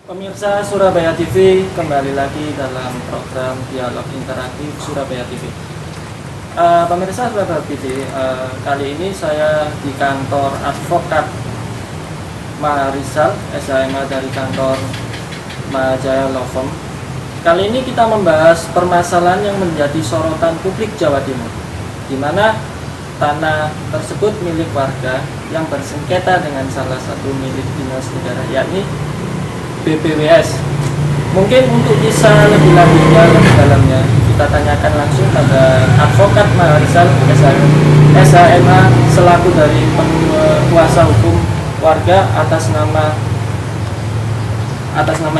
Pemirsa Surabaya TV, kembali lagi dalam program Dialog Interaktif Surabaya TV. Pemirsa Surabaya TV, kali ini saya di kantor advokat Maharizal, SHMA dari kantor Mahajaya Law Firm. Kali ini kita membahas permasalahan yang menjadi sorotan publik Jawa Timur, di mana tanah tersebut milik warga yang bersengketa dengan salah satu milik dinas negara, yakni BPWS. Mungkin untuk kisah lebih lanjutnya, lebih dalamnya, kita tanyakan langsung pada advokat Maharizal SHMA selaku dari kuasa hukum warga atas nama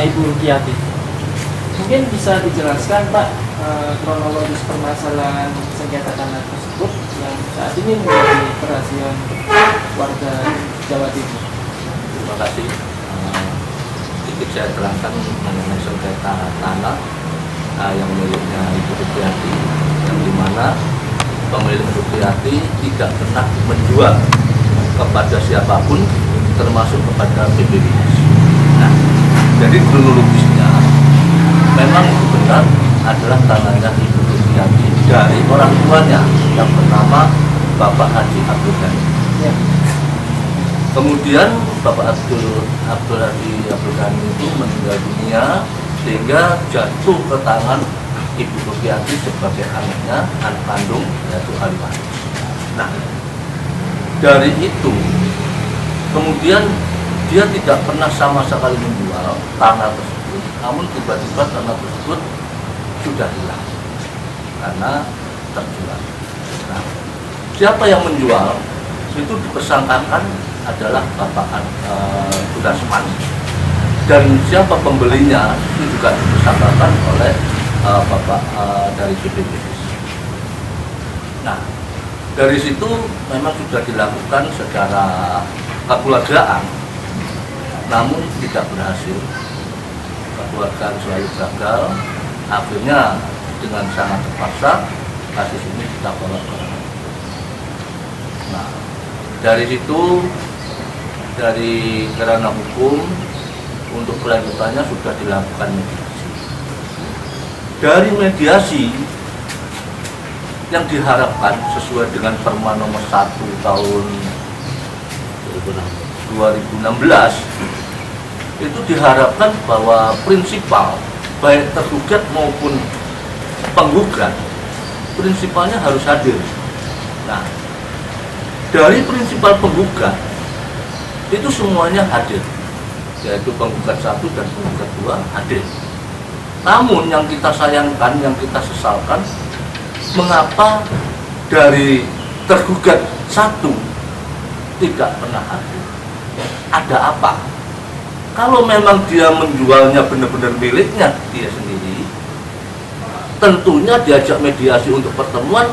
Ibu Rukiati. Mungkin bisa dijelaskan Pak, kronologis permasalahan sengketa tanah tersebut yang saat ini menjadi perhatian warga Jawa Timur. Terima kasih. Sedikit saya terangkan mengenai sengketa tanah yang miliknya Ibu Rukiati, yang dimana pemilik Rukiati tidak pernah menjual kepada siapapun, termasuk kepada BPWS. Nah, jadi kronologisnya memang itu benar adalah tanahnya Ibu Rukiati dari orang tuanya yang bernama Bapak Haji Abdul Ghani. Ya. Kemudian Bapak Abdul Ghani itu meninggal dunia sehingga jatuh ke tangan Ibu Rukiati sebagai anaknya, anak kandung, yaitu ahli waris. Nah, dari itu kemudian dia tidak pernah sama sekali menjual tanah tersebut, namun tiba-tiba tanah tersebut sudah hilang karena terjual. Nah, siapa yang menjual itu dipersangkakan adalah Bapak Budasman, dan siapa pembelinya itu juga dipersangkakan oleh Bapak dari BPWS. Nah, dari situ memang sudah dilakukan secara kekeluargaan, namun tidak berhasil. Kekeluargaan selalu gagal. Akhirnya dengan sangat terpaksa kasus ini kita bawa ke ranah. Nah, dari situ, dari ranah hukum, untuk kelanjutannya sudah dilakukan mediasi. Dari mediasi yang diharapkan sesuai dengan Perma nomor 1 tahun 2016 itu diharapkan bahwa prinsipal baik tergugat maupun penggugat prinsipalnya harus hadir. Nah, dari prinsipal penggugat itu semuanya hadir, yaitu penggugat 1 dan penggugat 2 hadir. Namun yang kita sayangkan, yang kita sesalkan, mengapa dari tergugat 1 tidak pernah hadir? Ada apa? Kalau memang dia menjualnya benar-benar miliknya dia sendiri, tentunya diajak mediasi untuk pertemuan,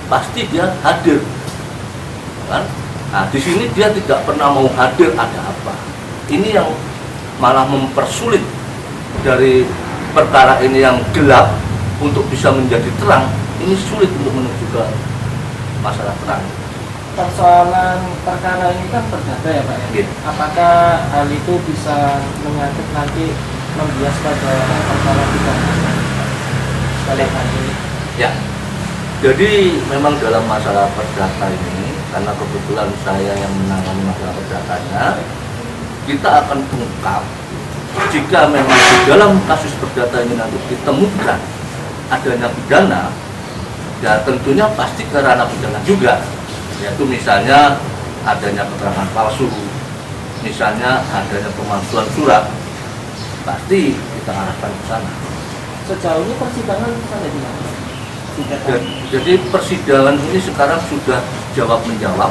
pasti dia hadir, kan? Nah, di sini dia tidak pernah mau hadir, ada apa? Ini yang malah mempersulit dari perkara ini yang gelap untuk bisa menjadi terang. Ini sulit untuk menuju ke masalah terang. Persoalan perkara ini kan perdata ya Pak ya? Yeah. Apakah hal itu bisa menyangkut nanti membias pada perkara pidana dalam hal ini? Ya, jadi memang dalam masalah perdata ini, karena kebetulan saya yang menangani masalah perdatanya, kita akan ungkap jika memang di dalam kasus perdata ini nanti ditemukan adanya pidana, ya tentunya pasti ke ranah pidana juga, yaitu misalnya adanya keterangan palsu, misalnya adanya pemalsuan surat, pasti kita arahkan ke sana. Sejauh ini persidangan sampai di mana? Jadi persidangan ini sekarang sudah jawab-menjawab,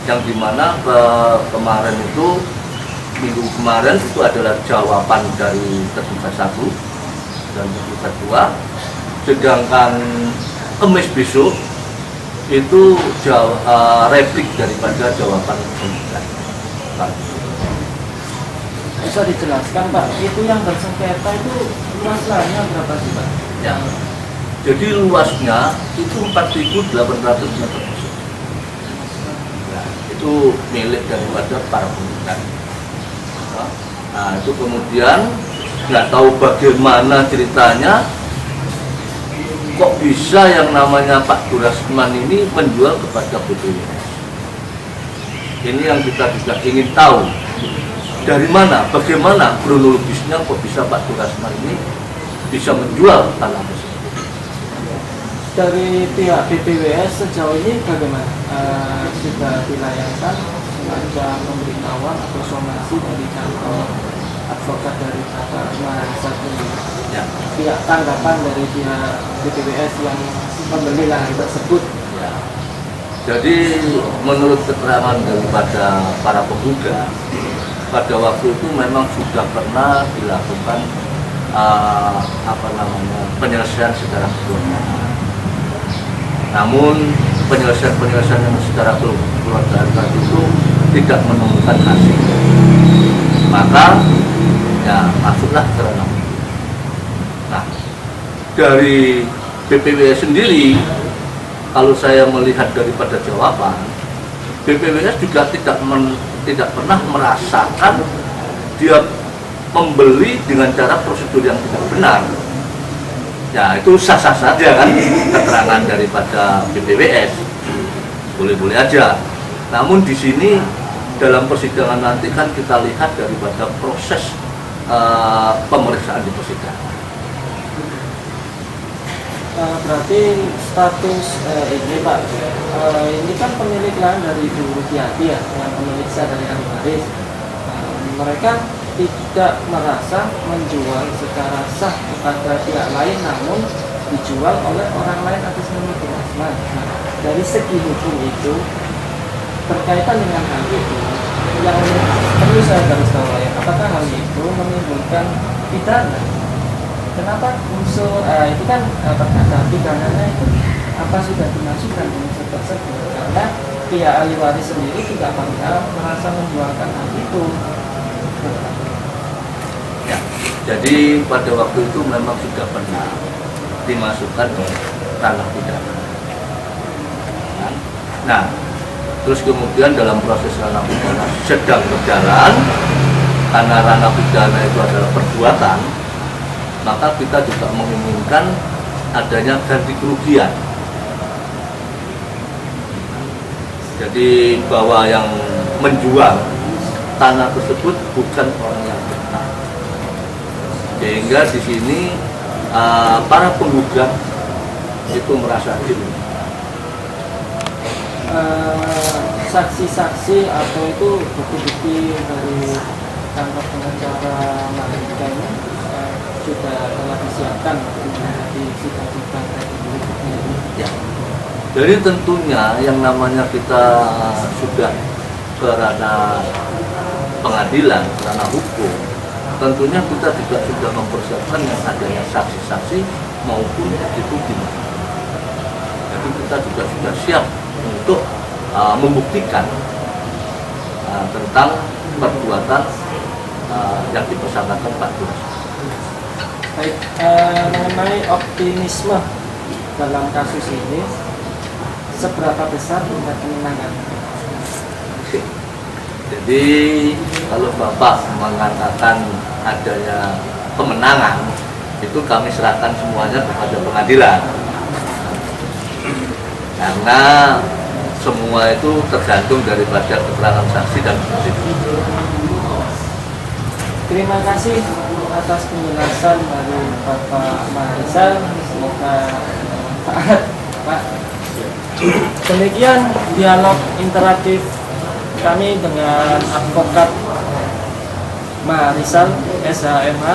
yang dimana kemarin itu, minggu kemarin itu adalah jawaban dari tergugat 1 dan tergugat 2, sedangkan Kamis besok itu replik daripada jawaban penggugat. Bisa dijelaskan Pak, itu yang bersengketa itu luas lahannya berapa sih Pak? Ya. Jadi luasnya itu 4.800 meter persegi. Nah, itu milik daripada para penggugat. Nah itu kemudian nggak tahu bagaimana ceritanya, kok bisa yang namanya Pak Durasman ini menjual kepada BPWS. Ini yang kita juga ingin tahu, dari mana, bagaimana kronologisnya kok bisa Pak Durasman ini bisa menjual tanah tersebut. Dari pihak BPWS sejauh ini bagaimana? Sudah dilayangkan semacam pemberitahuan atau somasi dari kantor advokat dari Bapak Maharisal ini? Ya. Pihak tanggapan dari pihak BPWS yang membeli lahan tersebut? Ya. Jadi menurut keterangan daripada para penggugat, pada waktu itu memang sudah pernah dilakukan penyelesaian secara kekeluargaan. Namun penyelesaian yang secara kekeluargaan itu tidak menemukan hasil. Maka ya masuklah ke ranah hukum. Nah, dari BPWS sendiri, kalau saya melihat daripada jawaban, BPWS juga tidak pernah merasakan dia membeli dengan cara prosedur yang tidak benar. Ya itu sah-sah saja kan keterangan daripada BPWS, boleh-boleh aja. Namun di sini dalam persidangan nanti kan kita lihat daripada proses pemeriksaan di persidangan. Berarti status ini Pak, ini kan pemilik lahan dari Ibu Rupiati ya, yang pemeriksa dari Alwaris. Mereka tidak merasa menjual secara sah kepada pihak lain, namun dijual oleh orang lain atas nama Durasman. Nah, dari segi hukum itu berkaitan dengan hal itu, yang perlu saya garis bawahi, apakah hal itu menimbulkan pidana? Kenapa unsur itu kan perkataan pidananya itu apa sudah dimasukkan di unsur tersebut? Karena pihak ahli waris sendiri tidak pernah merasa menjualkan hal itu. Ya, jadi pada waktu itu memang sudah pernah dimasukkan ke ranah pidana. Nah, terus kemudian dalam proses ranah pidana sedang berjalan, karena ranah pidana itu adalah perbuatan, maka kita juga menginginkan adanya ganti kerugian. Jadi bahwa yang menjual tanah tersebut bukan orang yang benar. Sehingga di sini para penggugat itu merasa adil. Saksi-saksi atau itu bukti-bukti dari kantor pengacara Mahardika ini sudah telah disiapkan di sidang-sidang berikutnya. Ya. Jadi tentunya yang namanya kita sudah ke ranah pengadilan, ranah hukum, tentunya kita juga sudah mempersiapkan yang adanya saksi-saksi maupun bukti-bukti. Jadi kita juga sudah siap untuk membuktikan tentang perbuatan yang dipersangkakan Pak Durasman. Baik, mengenai optimisme dalam kasus ini, seberapa besar tingkat kemenangan? Jadi kalau Bapak mengatakan adanya kemenangan, itu kami serahkan semuanya kepada pengadilan. Karena semua itu tergantung daripada keterangan saksi dan bukti. Terima kasih atas penjelasan dari Bapak Maharisal. Semoga bermanfaat, Pak. Demikian dialog interaktif kami dengan advokat Maharisal SHMH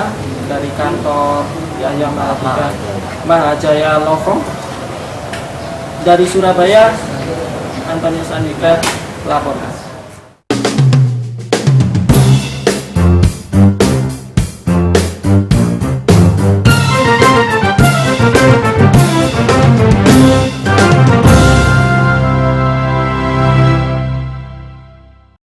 dari kantor Yahya Mahardika Mahajaya Law Firm. Dari Surabaya, Antonius Andika laporkan.